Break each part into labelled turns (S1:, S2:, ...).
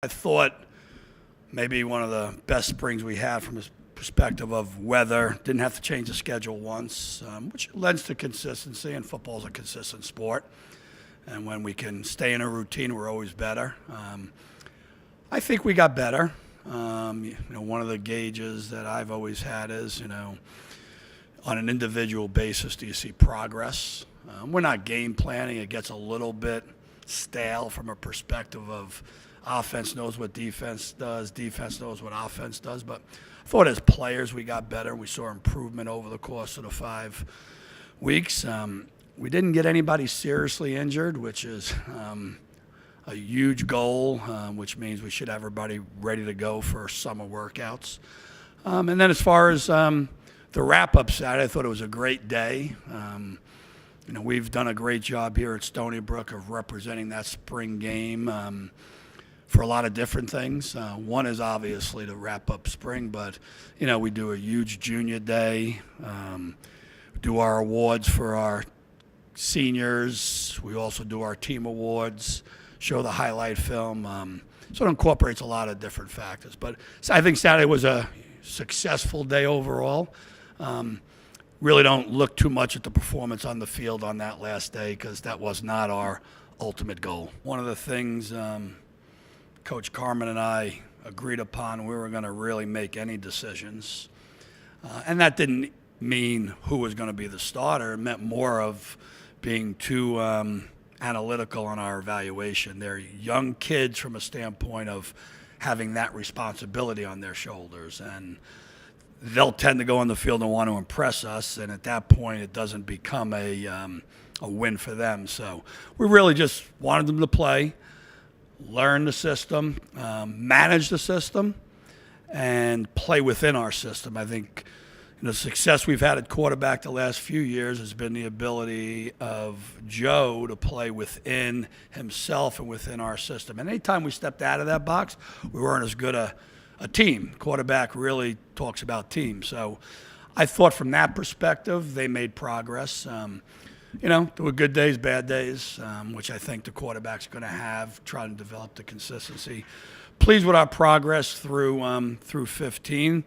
S1: I thought maybe one of the best springs we had from a perspective of weather. Didn't have to change the schedule once, which lends to consistency, and football's a consistent sport. And when we can stay in a routine, we're always better. I think we got better. One of the gauges that I've always had is, on an individual basis, do you see progress? We're not game planning. It gets a little bit stale from a perspective of offense knows what defense does, defense knows what offense does. But I thought as players we got better. We saw improvement over the course of the 5 weeks. We didn't get anybody seriously injured, which is a huge goal, which means we should have everybody ready to go for summer workouts. And then as far as the wrap-up side, I thought it was a great day. We've done a great job here at Stony Brook of representing that spring game for a lot of different things. One is obviously to wrap up spring, but, we do a huge junior day, do our awards for our seniors. We also do our team awards, show the highlight film. So it incorporates a lot of different factors. But I think Saturday was a successful day overall. Really don't look too much at the performance on the field on that last day because that was not our ultimate goal. One of the things Coach Carmen and I agreed upon, we were going to really make any decisions. And that didn't mean who was going to be the starter. It meant more of being too analytical on our evaluation. They're young kids from a standpoint of having that responsibility on their shoulders. And they'll tend to go on the field and want to impress us, and at that point it doesn't become a win for them. So we really just wanted them to play, learn the system, manage the system, and play within our system. I think the success we've had at quarterback the last few years has been the ability of Joe to play within himself and within our system. And anytime we stepped out of that box, we weren't as good a team. Quarterback really talks about team. So I thought from that perspective, they made progress. There were good days, bad days, which I think the quarterback's going to have, trying to develop the consistency. Pleased with our progress through 15.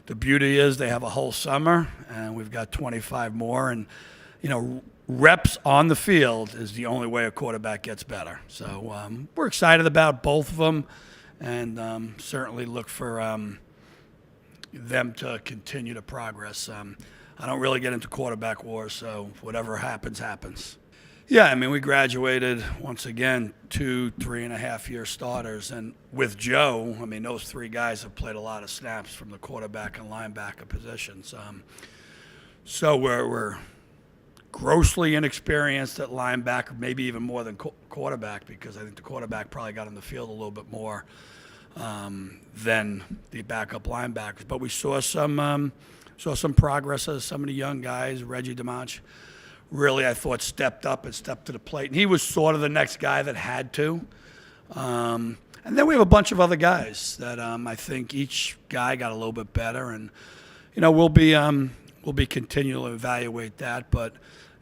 S1: The beauty is they have a whole summer, and we've got 25 more. And, reps on the field is the only way a quarterback gets better. So we're excited about both of them, and certainly look for them to continue to progress. I don't really get into quarterback wars, so whatever happens, happens. Yeah, we graduated, once again, 2 3.5-year starters. And with Joe, those 3 guys have played a lot of snaps from the quarterback and linebacker positions. So we're grossly inexperienced at linebacker, maybe even more than quarterback, because I think the quarterback probably got on the field a little bit more than the backup linebackers. But we saw some progress as some of the young guys. Reggie DeMonch really, I thought, stepped up and stepped to the plate. And he was sort of the next guy that had to. And then we have a bunch of other guys that I think each guy got a little bit better. And, we'll be continuing to evaluate that. But,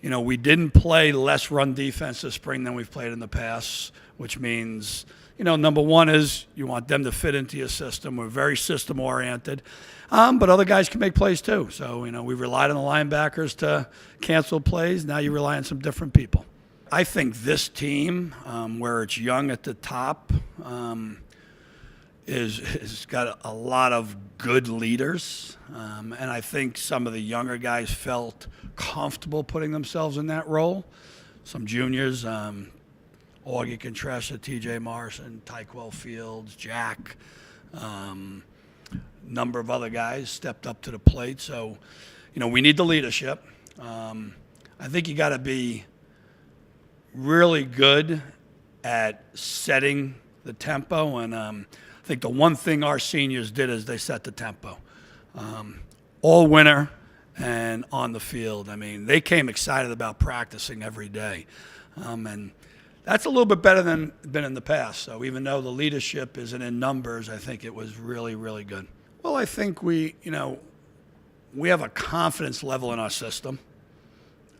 S1: we didn't play less run defense this spring than we've played in the past, which means, number one is you want them to fit into your system. We're very system-oriented. But other guys can make plays too. So, we relied on the linebackers to cancel plays. Now you rely on some different people. I think this team, where it's young at the top, is got a lot of good leaders. And I think some of the younger guys felt comfortable putting themselves in that role. Some juniors, Augie Contresha, TJ Morrison, Tyquell Fields, Jack, number of other guys stepped up to the plate. So, we need the leadership. I think you got to be really good at setting the tempo. And I think the one thing our seniors did is they set the tempo. All winter and on the field. They came excited about practicing every day. And that's a little bit better than been in the past. So even though the leadership isn't in numbers, I think it was really, really good. Well, I think we have a confidence level in our system.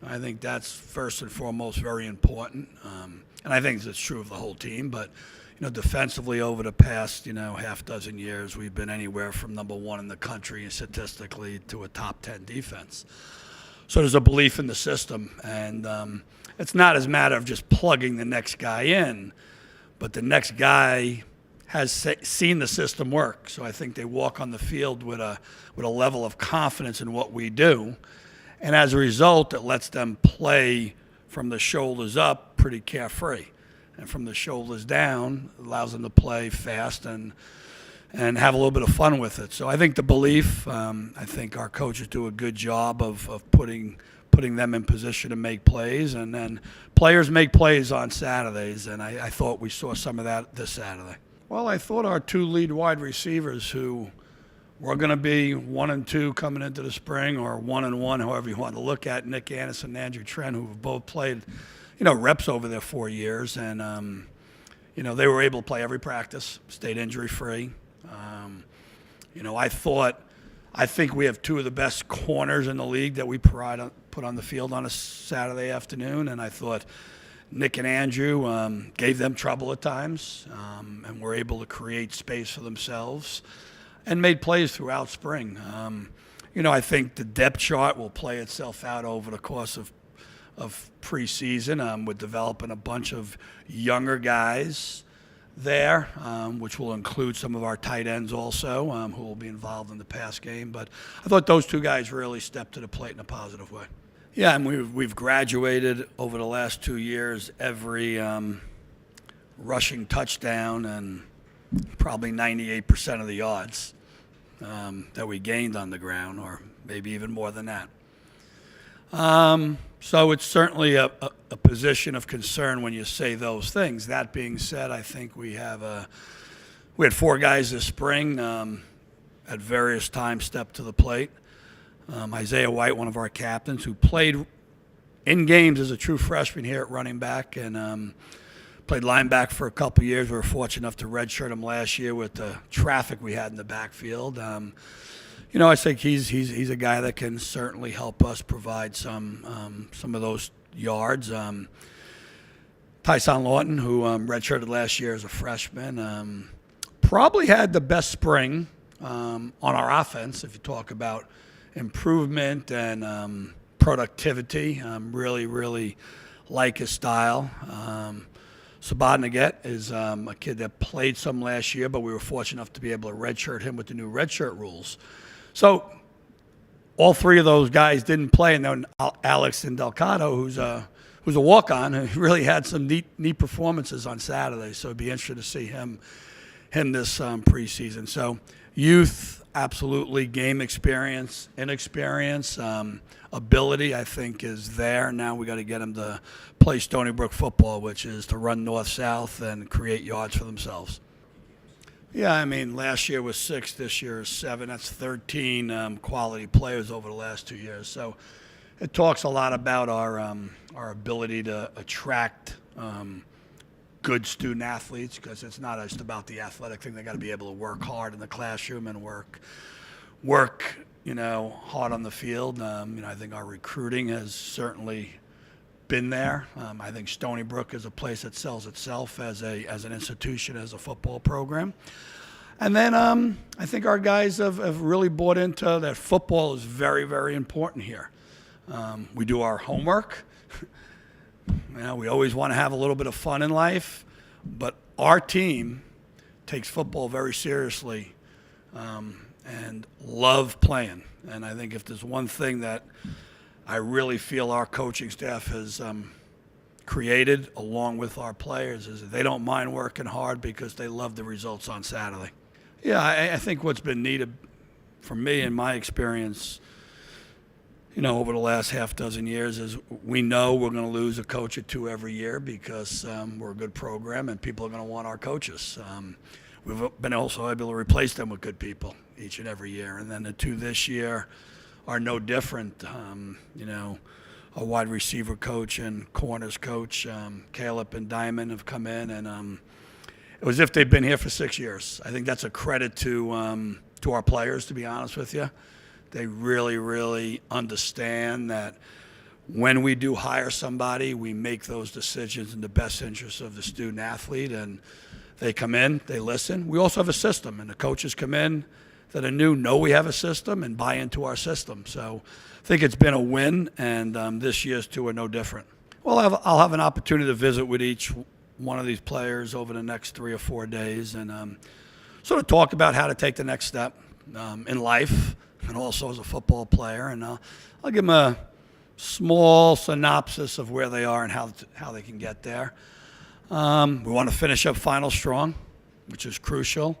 S1: I think that's first and foremost very important. And I think it's true of the whole team. But, defensively over the past, half dozen years, we've been anywhere from number one in the country statistically to a top 10 defense. So there's a belief in the system, and it's not as a matter of just plugging the next guy in, but the next guy has seen the system work. So I think they walk on the field with a level of confidence in what we do, and as a result, it lets them play from the shoulders up pretty carefree, and from the shoulders down, it allows them to play fast and have a little bit of fun with it. So I think the belief, I think our coaches do a good job of putting them in position to make plays, and then players make plays on Saturdays, and I thought we saw some of that this Saturday. Well, I thought our two lead wide receivers, who were going to be 1 and 2 coming into the spring, or 1 and 1, however you want to look at, Nick Anderson and Andrew Trent, who have both played, reps over their 4 years, and they were able to play every practice, stayed injury free. I think we have two of the best corners in the league that we put on the field on a Saturday afternoon, and I thought Nick and Andrew gave them trouble at times, and were able to create space for themselves and made plays throughout spring. I think the depth chart will play itself out over the course of preseason. We're developing a bunch of younger guys there, which will include some of our tight ends also, who will be involved in the pass game. But I thought those two guys really stepped to the plate in a positive way. Yeah, and we've graduated over the last 2 years every rushing touchdown and probably 98% of the yards that we gained on the ground, or maybe even more than that. So it's certainly a position of concern when you say those things. That being said, I think we had 4 guys this spring at various times step to the plate. Isaiah White, one of our captains, who played in games as a true freshman here at running back, and played linebacker for a couple of years. We were fortunate enough to redshirt him last year with the traffic we had in the backfield. I think he's a guy that can certainly help us provide some of those yards. Tyson Lawton, who redshirted last year as a freshman, probably had the best spring on our offense. If you talk about improvement and productivity, really, really like his style. Sabah is a kid that played some last year, but we were fortunate enough to be able to redshirt him with the new redshirt rules. So all 3 of those guys didn't play, and then Alex Delgado, who's a walk-on, who really had some neat performances on Saturday. So it'd be interesting to see him this preseason. So youth, absolutely, game experience, inexperience, ability, I think, is there. Now we got to get them to play Stony Brook football, which is to run north-south and create yards for themselves. Yeah, I mean, last year was 6, this year is 7. That's 13 quality players over the last 2 years. So it talks a lot about our ability to attract good student athletes, because it's not just about the athletic thing. They got to be able to work hard in the classroom and work hard on the field. I think our recruiting has certainly been there. I think Stony Brook is a place that sells itself as an institution, as a football program. And then I think our guys have really bought into that football is very, very important here. We do our homework. We always want to have a little bit of fun in life, but our team takes football very seriously and love playing. And I think if there's one thing that I really feel our coaching staff has created, along with our players, is that they don't mind working hard because they love the results on Saturday. Yeah, I think what's been needed for me in my experience, over the last half dozen years, is we know we're going to lose a coach or 2 every year because we're a good program and people are going to want our coaches. We've been also able to replace them with good people each and every year. And then the 2 this year are no different. A wide receiver coach and corners coach, Caleb and Diamond, have come in, and it was as if they've been here for 6 years. I think that's a credit to our players, to be honest with you. They really, really understand that when we do hire somebody, we make those decisions in the best interest of the student athlete, and They come in, they listen. We also have a system, and the coaches come in that are new, know we have a system, and buy into our system. So I think it's been a win, and this year's two are no different. Well, I'll have an opportunity to visit with each one of these players over the next 3 or 4 days and sort of talk about how to take the next step in life and also as a football player. And I'll give them a small synopsis of where they are and how they can get there. We want to finish up finals strong, which is crucial.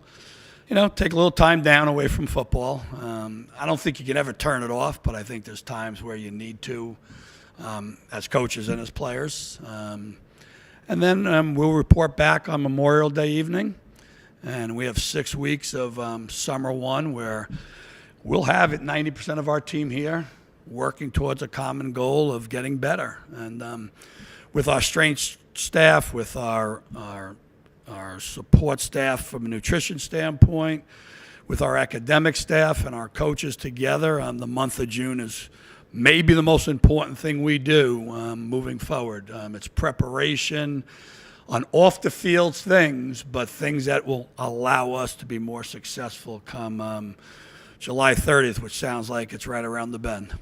S1: Take a little time down away from football. I don't think you can ever turn it off, but I think there's times where you need to as coaches and as players. And then we'll report back on Memorial Day evening. And we have 6 weeks of summer one where we'll have 90% of our team here working towards a common goal of getting better. And with our strength staff, with our support staff from a nutrition standpoint, with our academic staff and our coaches together, the month of June is maybe the most important thing we do moving forward. It's preparation on off-the-field things, but things that will allow us to be more successful come July 30th, which sounds like it's right around the bend.